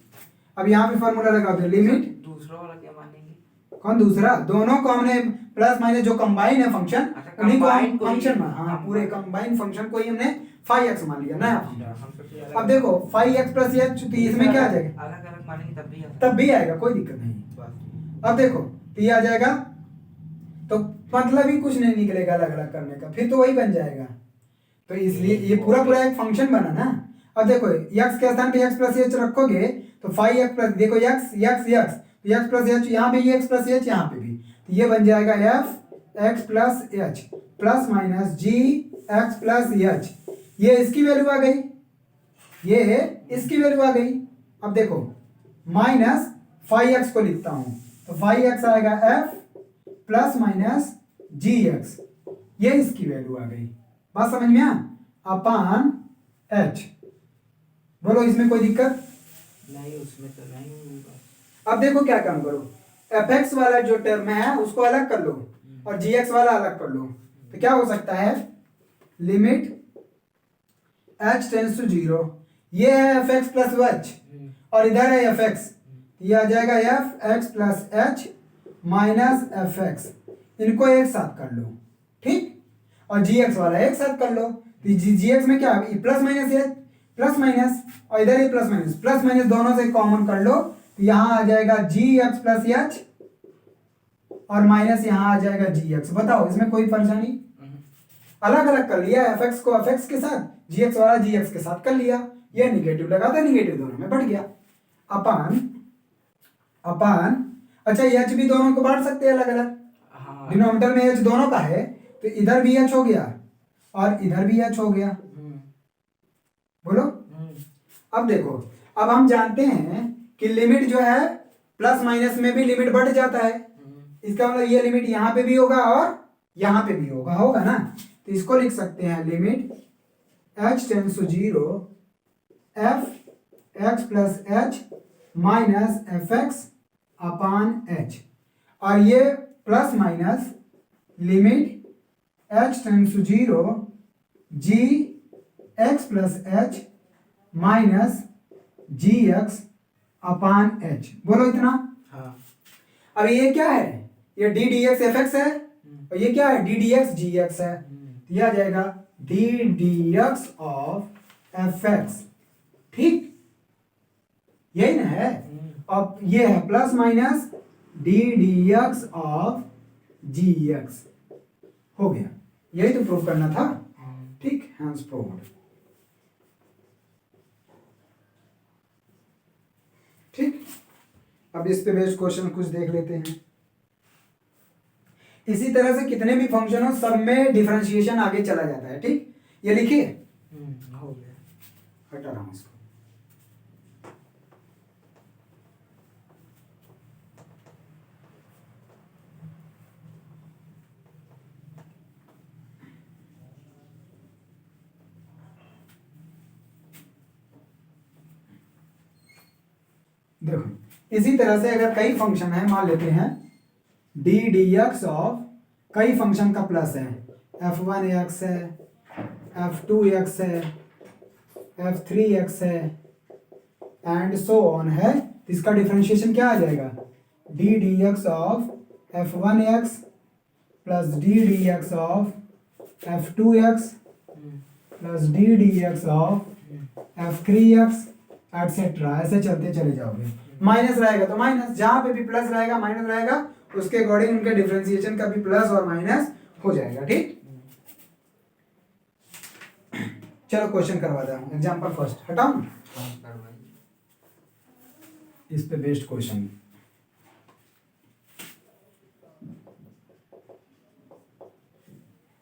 अब यहां पे फॉर्मूला लगा दो, लिमिट, दूसरा वाला क्या मानेंगे? कौन दूसरा, दोनों को हमने प्लस माइनस जो कंबाइन है फंक्शन, अच्छा, उन्हीं को हम combine को ही- फंक्शन में, हाँ पूरे कंबाइन फंक्शन को ही हमने 5x मान लिया नया हम फंक्शन। सबसे अब देखो 5x प्लस h, तो इसमें क्या आ जाएगा, अलग अलग मानेंगे तब भी तब भी आएगा, कोई दिक्कत नहीं। बस। अब देखो तो ये आ जाएगा, तो मतलब ही कुछ नहीं निकलेगा अलग अलग करने का, फिर तो वही बन जाएगा। तो इसलिए ये पूरा पूरा एक फंक्शन बना ना। अब देखो x के स्थान पे x प्लस h रखोगे तो 5x प्लस, देखो x x x, तो x प्लस h यहाँ पे, ये x प्लस h यहाँ पे भी, तो ये बन जाएगा f x plus h plus minus g x plus h। ये इसकी वैल्यू आ गई, ये इसकी वैल्यू आ गई। अब देखो माइनस 5x को लिखता हूं, तो 5x आएगा f प्लस माइनस gx, ये इसकी वैल्यू आ गई। बात समझ में आ, अपान h। बोलो इसमें कोई दिक्कत नहीं, उसमें तो नहीं होगा। अब देखो क्या काम करो, fx वाला जो टर्म है उसको अलग कर लो और gx वाला अलग कर लो, तो क्या हो सकता है, लिमिट h टेंड्स टू 0, ये है fx प्लस h और इधर है fx, ये आ जाएगा fx plus h minus fx, इनको एक साथ कर लो। ठीक, और gx वाला एक साथ कर लो, तो gx में क्या प्लस माइनस है, प्लस माइनस, और इधर ये प्लस माइनस दोनों से कॉमन कर लो, तो यहां आ जाएगा gx प्लस h और माइनस यहां आ जाएगा gx। बताओ इसमें कोई परेशानी, अलग अलग कर लिया, fx को fx के साथ, gx वाला gx के साथ कर लिया, ये निगेटिव लगा था, निगेटिव दोनों में बढ़ गया, अपान अपान। अच्छा h भी दोनों को बांट सकते हैं अलग अलग, हाँ। डिनोमिनेटर में h दोनों का है, तो इधर भी h हो गया और इधर भी h हो गया। बोलो अब देखो, अब हम जानते हैं कि लिमिट जो है प्लस माइनस में भी लिमिट बढ़ जाता है, इसका मतलब ये लिमिट यहाँ पे भी होगा और यहाँ पे भी होगा, होगा ना। तो इसको लिख सकते हैं, limit h tends to 0 f x plus h minus fx upon h, और ये plus minus limit h tends to 0 g x plus h minus g x upon h। बोलो इतना। हाँ। अब ये क्या है, ये d d x f x है और ये क्या है, d d x g x है, तो ये आ जाएगा d d x of f x. ठीक, यही ना है। अब ये है plus minus d d x of g x, हो गया, यही तो प्रूव करना था। ठीक, हैंस प्रूव्ड। ठीक, अब इस पे बेस्ड क्वेश्चन कुछ देख लेते हैं। इसी तरह से कितने भी फंक्शन हो सब में डिफरेंशिएशन आगे चला जाता है। ठीक, ये लिखिए, हो गया, हटा रहा हूं इसको। देखो इसी तरह से अगर कई फंक्शन है, मान लेते हैं डी डी एक्स ऑफ कई फंक्शन का प्लस है, f1x है, f2x है, f3x है एंड सो ऑन है, तो इसका डिफरेंशिएशन क्या आ जाएगा, d d x of f1x plus d d x of f2x plus d d x of f3x etcetera, ऐसे चलते चले जाओगे। माइनस रहेगा तो माइनस, जहां पे भी प्लस रहेगा माइनस रहेगा, उसके अकॉर्डिंग उनके डिफरेंशिएशन का भी प्लस और माइनस हो जाएगा। ठीक, चलो क्वेश्चन करवाता हूं, एग्जांपल फर्स्ट हटाऊं, इस पे बेस्ड क्वेश्चन।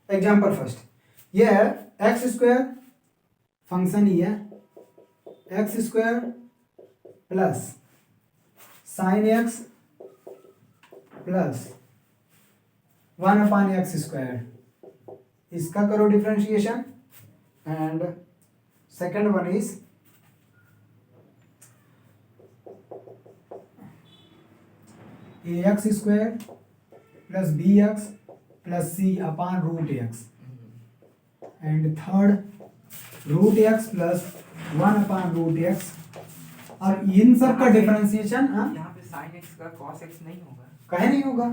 एग्जाम्पल फर्स्ट, ये है एक्स स्क्वायर, फंक्शन ही है x square plus sine x plus 1/x square, इसका करो differentiation. And second one is ax square plus bx plus c/√x, and third √x plus 1/√x। और इन सब का differentiation यहाँ पे sin x का cos x नहीं होगा? कहे नहीं होगा,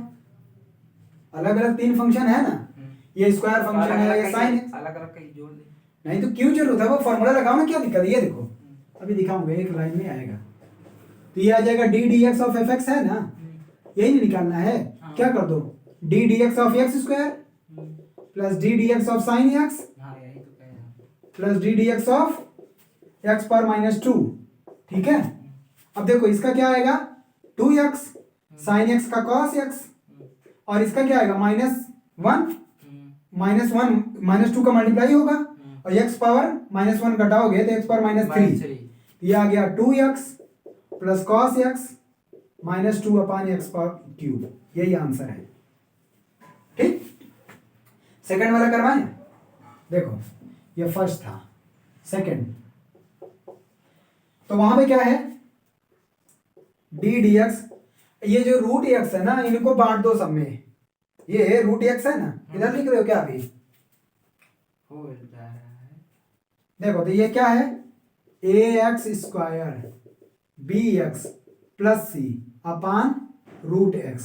अलग अलग तीन फंक्शन है ना, ये स्क्वायर फंक्शन है, ये साइन एक्स, अलग अलग कहीं जोड़ दे। नहीं तो क्यों जरूरत है, वो फॉर्मूला लगाओ ना, क्या दिक्कत है, ये देखो अभी दिखाऊंगा, एक लाइन में आएगा। तो ये आ जाएगा d d x of f x है ना, यही नहीं निकालना है, क्या कर दो D d x of x square plus d d x of sine x plus d d x of x power -2, ठीक है। अब देखो इसका क्या आएगा 2x साइन एक्स का cos x, और इसका क्या आएगा -1 -2 का मल्टीप्लाई होगा, और x पावर -1 घटाओगे तो x पावर -3, ये आ गया 2x plus cos x -2/x power cube, यही आंसर है, ठीक। सेकंड वाला करवाएं, देखो ये फर्स्ट था, सेकंड तो वहां पे क्या है डी डी एक्स, ये जो रूट एक्स है ना, इनको बांट दो सब में, ये रूट एक्स है ना, इधर लिख रहे हो क्या अभी, हो जा रहा है, देखो तो ये क्या है ax square bx plus c/√x,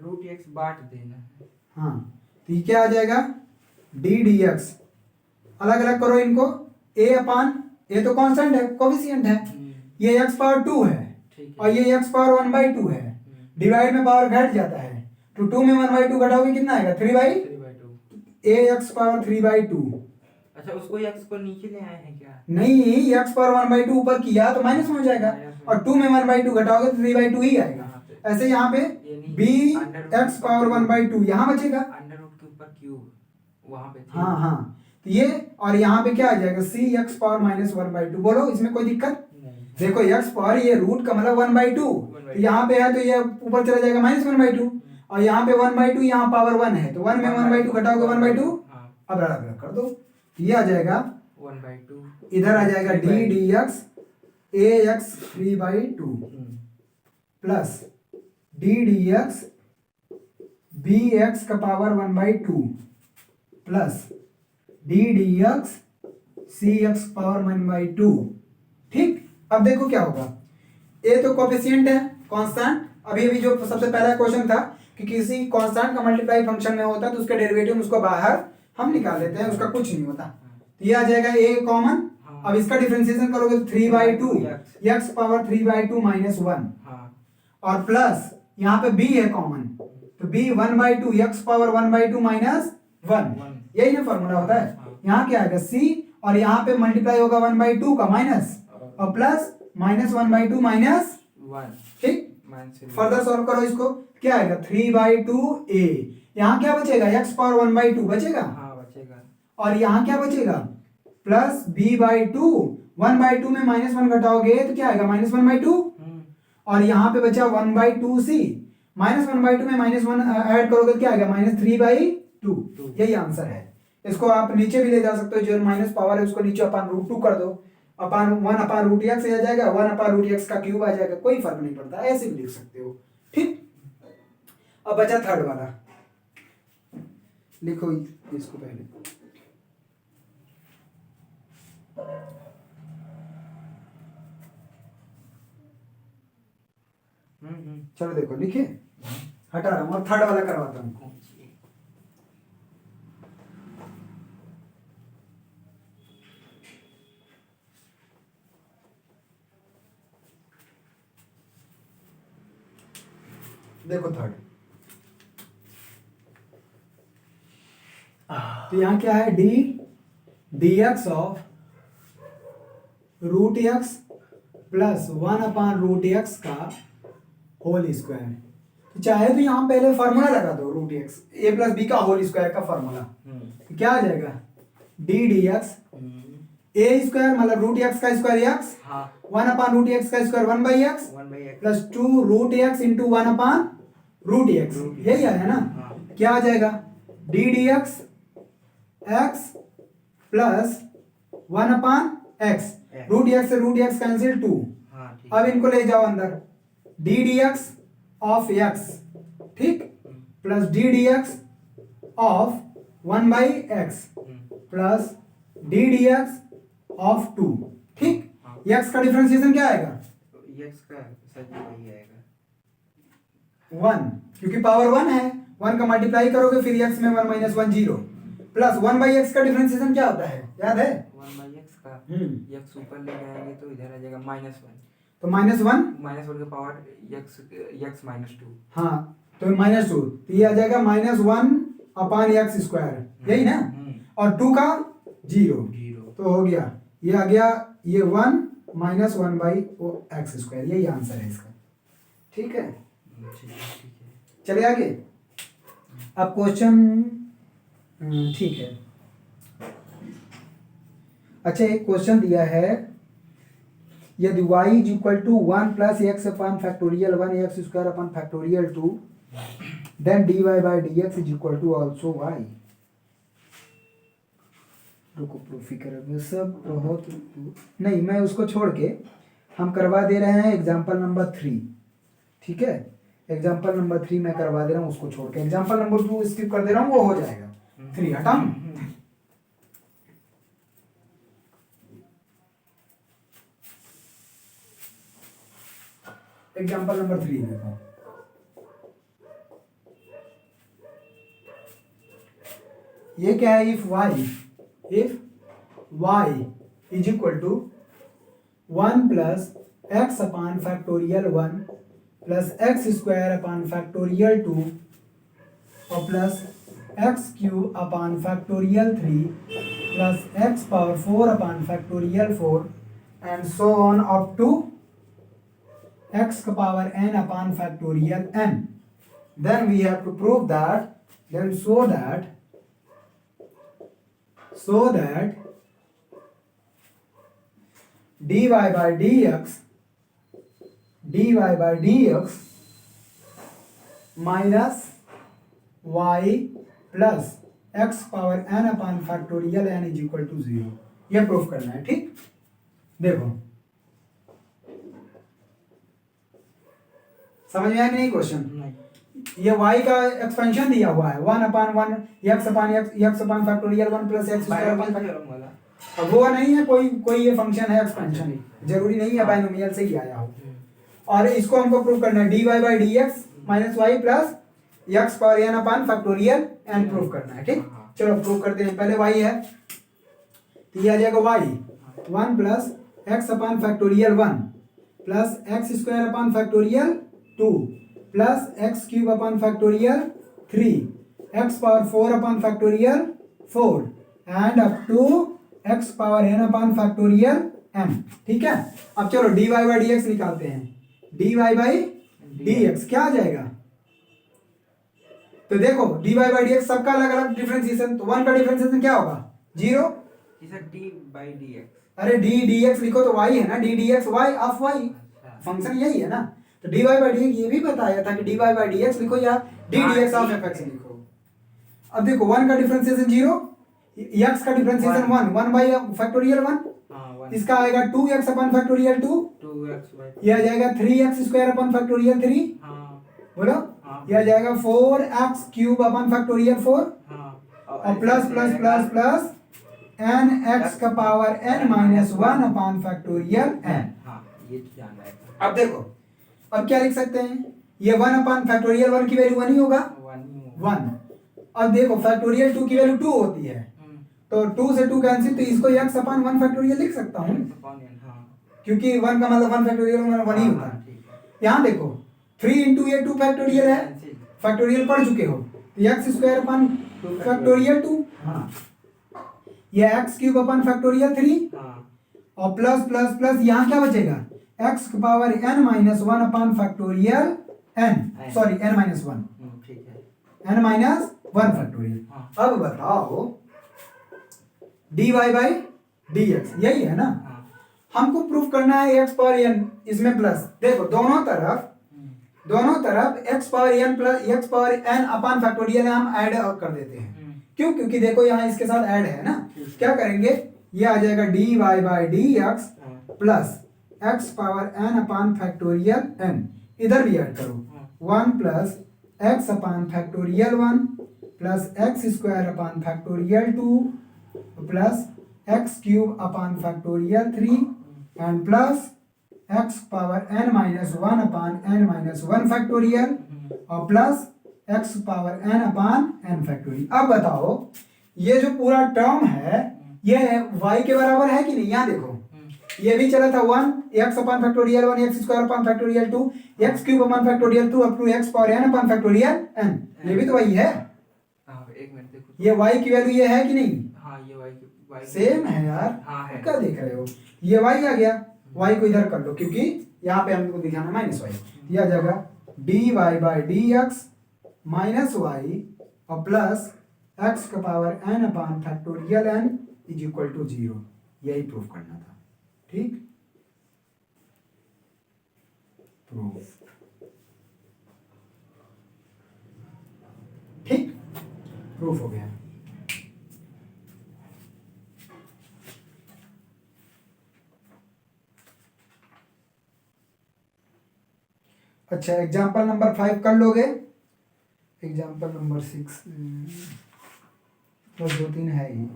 √x बांट देना है। हाँ तो ये क्या आ जाएगा डी डी एक्स, अलग अलग करो इनको, a तो कांस्टेंट है, कोफिशिएंट है, ये x पावर 2 है और ये x पावर 1/2 है, डिवाइड में पावर घट जाता है, तो 2 में 1/2 घटाओगे कितना आएगा 3/2, ax पावर 3/2। अच्छा उसको x को नीचे ले आए हैं क्या? नहीं, x पावर 1/2 ऊपर किया तो माइनस में हो जाएगा, और 2 में 1/2 घटाओगे तो 3/2 ही आएगा। ऐसे यहाँ पे b x पावर 1/2 यहाँ बचेगा, अंडर रूट के ऊपर क्यूब वहां पे, हाँ हाँ, तो ये और यहाँ पे क्या आ जाएगा c x पावर -1/2, बोलो इसमें कोई दिक्कत? देखो x पावर ये रूट का मतलब 1/2, तो यहाँ पे है तो ये ऊपर चला जाएगा -1/2, और यहाँ पे 1/2 यहाँ पावर 1 है, तो 1 में 1/2 घटाओगे 1/2, अब अलग अलग कर दो, ये आ जाएगा 1/2, इधर आ जाएगा d d x ax 3/2 plus d d x bx का power 1/2 plus d d x cx power 1/2, ठीक। अब देखो क्या होगा, a तो कोफिशिएंट है कांस्टेंट, अभी अभी जो सबसे पहला क्वेश्चन था कि किसी कांस्टेंट का मल्टीप्लाई फंक्शन में होता है तो उसके डेरिवेटिव उसको बाहर हम निकाल लेते हैं, उसका कुछ नहीं होता, तो ये आ जाएगा a कॉमन, अब इसका डिफरेंशिएशन करोगे तो 3/2 x पावर 3/2 -1, और प्लस यहाँ पे b है कॉमन, तो b 1/2 x पावर 1/2 -1, यही ना फॉर्मूला होता है। यहाँ क्या आएगा c, और यहाँ पे मल्टीप्लाई होगा 1/2 का माइनस, और प्लस -1/2 -1, ठीक। फर्दर सॉल्व करो इसको, क्या आएगा 3/2a, यहाँ क्या बचेगा x पावर 1/2 बचेगा, बचेगा, और यहाँ क्या बचेगा प्लस b/2, 1/2 में -1 घटाओगे तो क्या आएगा -1/2, और यहाँ पे बचा 1/2c, -1/2 में -1 ऐड करोगे तो क्या आएगा -3/2, यही आंसर है। इसको आप नीचे भी ले जा सकते हो, जो माइनस पावर है उसको नीचे √2 कर दो, अपान 1/√x आ जाएगा, 1/√x का क्यूब आ जाएगा, कोई फर्क नहीं पड़ता, ऐसे भी लिख सकते हो, ठीक। अब बचा थर्ड वाला, लिखो इसको पहले, चलो देखो लिखे, हटा रहा हूँ और थर्ड वाला करवाता हूँ। देखो थर्ड, तो यहाँ क्या है d d x of √x plus 1/√x का होल स्क्वायर। तो चाहे तो यहाँ पहले फार्मूला लगा दो रूट एक्स ए प्लस बी का होल स्क्वायर का फार्मूला, तो क्या आ जाएगा डी डी एक्स ए स्क्वायर मतलब रूट एक्स का स्क्वायर एक्स, हाँ 1/√x का square 1/x 1/x plus 2√x into 1/√x, यही आया ना। हाँ। क्या आ जाएगा d d x x plus 1/x, root x से रूट एक्स कैंसिल 2, हाँ ठीक अब इनको ले जाओ अंदर d d x of x, ठीक, plus d d x of 1/x plus d d x of 2, ठीक। x का डिफरेंशिएशन क्या आएगा x का सच वही आएगा 1, क्योंकि पावर 1 है, 1 का मल्टीप्लाई करोगे फिर x में 1 - 1 0 प्लस 1/x का डिफरेंशिएशन क्या होता है याद है 1/x का x ऊपर ले जाएंगे तो इधर आ जाएगा -1, तो -1 -1 का पावर x -2, हाँ तो -2, तो ये आ जाएगा -1/x स्क्वायर, यही ना, और 2 का 0 तो हो गया, ये आ गया ये 1 - 1/x स्क्वायर, यही आंसर है इसका, ठीक है। ठीक है चले आगे, अब क्वेश्चन ठीक है। अच्छा एक क्वेश्चन दिया है यदि y is equal to 1 plus x upon factorial 1 x square upon factorial 2 then dy by d x is equal to also y। रुको प्रूफ ही करेंगे सब बहुत नहीं, मैं उसको छोड़ के हम करवा दे रहे हैं एग्जाम्पल नंबर 3, ठीक है, एग्जाम्पल नंबर 3 मैं करवा दे रहा हूँ उसको छोड़ के, एग्जाम्पल नंबर 2 स्किप कर दे रहा हूँ, वो हो जाएगा 3 हटाऊं। एग्जाम्पल नंबर 3 देखो, ये क्या है, if y is equal to 1 plus x upon factorial 1 plus x square upon factorial 2 और plus x cube upon factorial 3 plus x power 4 upon factorial 4 and so on up to x का power n upon factorial n, then we have to prove that, then so that dy by dx minus y plus x power n upon factorial n is equal to 0, यह proof करना है, ठीक। देखो समझ में आया कि नहीं क्वेश्चन, ये y का एक्सपेंशन दिया हुआ है 1/1 x upon factorial 1 plus x square upon factorial, अब वो नहीं है कोई ये फंक्शन है एक्सपेंशन, जरूरी नहीं है बाइनोमियल से ही आया हो, और इसको हमको प्रूव करना है dy by d x minus y plus x power n upon factorial n prove करना है, ठीक। चलो प्रूव करते हैं, पहले y है तो ये आ जाएगा y 1 plus x upon factorial 1 plus x square upon factorial 2 plus x cube upon factorial 3 x power 4 upon factorial 4 and up to x power n upon factorial n, ठीक है। अब चलो dy बाई डी एक्स निकालते हैं, dy by d x क्या आ जाएगा, तो देखो dy बाई डी एक्स सबका अलग अलग डिफरेंशिएशन, तो 1 का डिफरेंशिएशन क्या होगा 0, d बाई डी एक्स, अरे डी एक्स लिखो तो y है ना, D x y of y, function यही है ना, तो dy बाई डी एक्स ये भी बताया था कि dy बाई डी एक्स लिखो या डी एक्स ऑफ fx लिखो। अब देखो 1 का डिफरेंशिएशन 0, x का डिफरेंशिएशन 1 बाई फैक्टोरियल 1, इसका आएगा 2x अपॉन फैक्टोरियल 2, ये आ जाएगा 3x स्क्वायर अपॉन फैक्टोरियल 3, बोलो, ये आ जाएगा 4x क्यूब अपॉन फैक्टोरियल 4 और plus plus plus plus n x का power n minus 1 upon factorial n। अब देखो अब क्या लिख सकते हैं, ये 1 अपॉन फैक्टोरियल 1 की वैल्यू 1 ही होगा 1, अब देखो फैक्टोरियल 2 की वैल्यू 2 होती है, तो 2 से 2 कैंसिल, तो इसको x अपॉन 1 फैक्टोरियल लिख सकता हूँ, क्योंकि 1 का मतलब 1 फैक्टोरियल 1 ही होता है। यहाँ देखो 3 इंटू ये 2 फैक्टोरियल है, फैक्टोरियल पढ़ चुके हो, तो एक्स स्क्वायर अपॉन फैक्टोरियल 2, ये एक्स क्यूब अपॉन फैक्टोरियल 3 और प्लस प्लस प्लस यहाँ क्या बचेगा x power n minus 1 upon factorial n, sorry n minus one, ठीक है। n minus one factorial. हाँ। अब बताओ dy बाई dx यही है ना, हाँ। हमको प्रूफ करना है x पावर n, इसमें प्लस देखो दोनों तरफ x power n plus x power n upon factorial हम ऐड कर देते हैं। क्यों? क्योंकि देखो यहाँ इसके साथ ऐड है ना, क्या करेंगे, ये आ जाएगा dy by dx plus x power n upon factorial n, इधर भी ऐड करो 1 plus x upon factorial 1 plus x square upon factorial 2 plus x cube upon factorial 3 and plus x power n minus one upon n minus one factorial और plus x power n अपान n factorial. अब बताओ ये जो पूरा term है ये y के बराबर है कि नहीं, यहाँ देखो ये भी चला था 1 x upon factorial 1 x square upon factorial 2 x cube upon factorial 2 up to x power n upon factorial n, ये भी तो वही है। एक मिनट देखो, ये y की वैल्यू ये है कि नहीं, हाँ ये y सेम है यार। हाँ है। क्या देख रहे हो, ये y आ गया, y को इधर कर लो क्योंकि यहाँ पे हमको दिखाना माइनस y, यह आ जाएगा dy by dx minus y और प्लस x का power n upon factorial n is equal to 0, यही प्रूफ करना था। ठीक, प्रूफ, ठीक, प्रूफ हो गया। अच्छा एग्जाम्पल नंबर 5 कर लोगे, एग्जाम्पल नंबर 6 बस 2-3 है ही,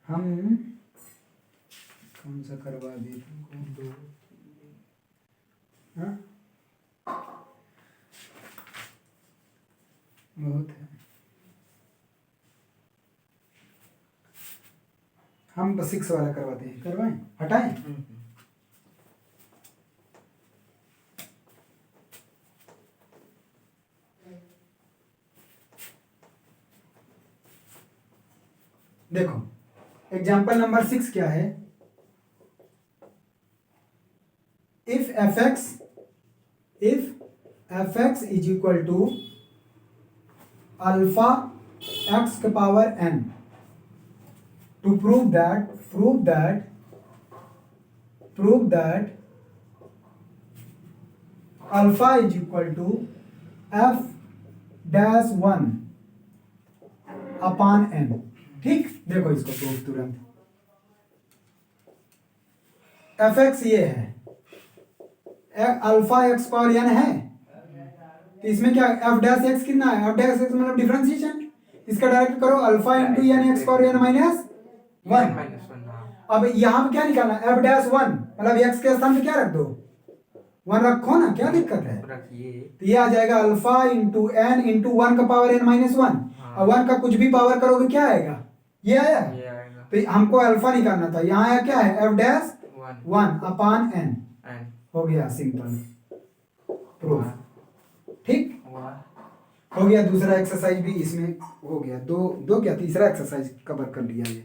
हम कौन सा करवा दे तुमको, हाँ बहुत है, हम बस 6 वाला करवाते हैं, करवाएं, हटाएं। देखो एग्जाम्पल नंबर 6 क्या है, if fx is equal to alpha x के power n, to prove that alpha is equal to f dash 1 upon n। ठीक, देखो इसको प्रूफ तुरंत, fx ये है, अल्फा x पावर n है, तो इसमें क्या f डैश x कितना है, f डैश x मतलब डिफरेंशिएशन, इसका डायरेक्ट करो alpha into n x power n minus one. अब यहाँ पे क्या निकालना, f डैश 1 मतलब x के स्थान पे क्या रख दो, 1 रखो ना, क्या दिक्कत है, तो ये आ जाएगा अल्फा इंटू n इंटू 1 का पावर n माइनस 1, और 1 का कुछ भी पावर करोगे क्या आएगा, ये आया, तो हमको अल्फा निकालना था, यहाँ आया क्या है f डैश 1 अपान n, हो गया सिंपल प्रूफ। ठीक, हो गया, दूसरा एक्सरसाइज भी इसमें हो गया, दो क्या तीसरा एक्सरसाइज कवर कर लिया ये।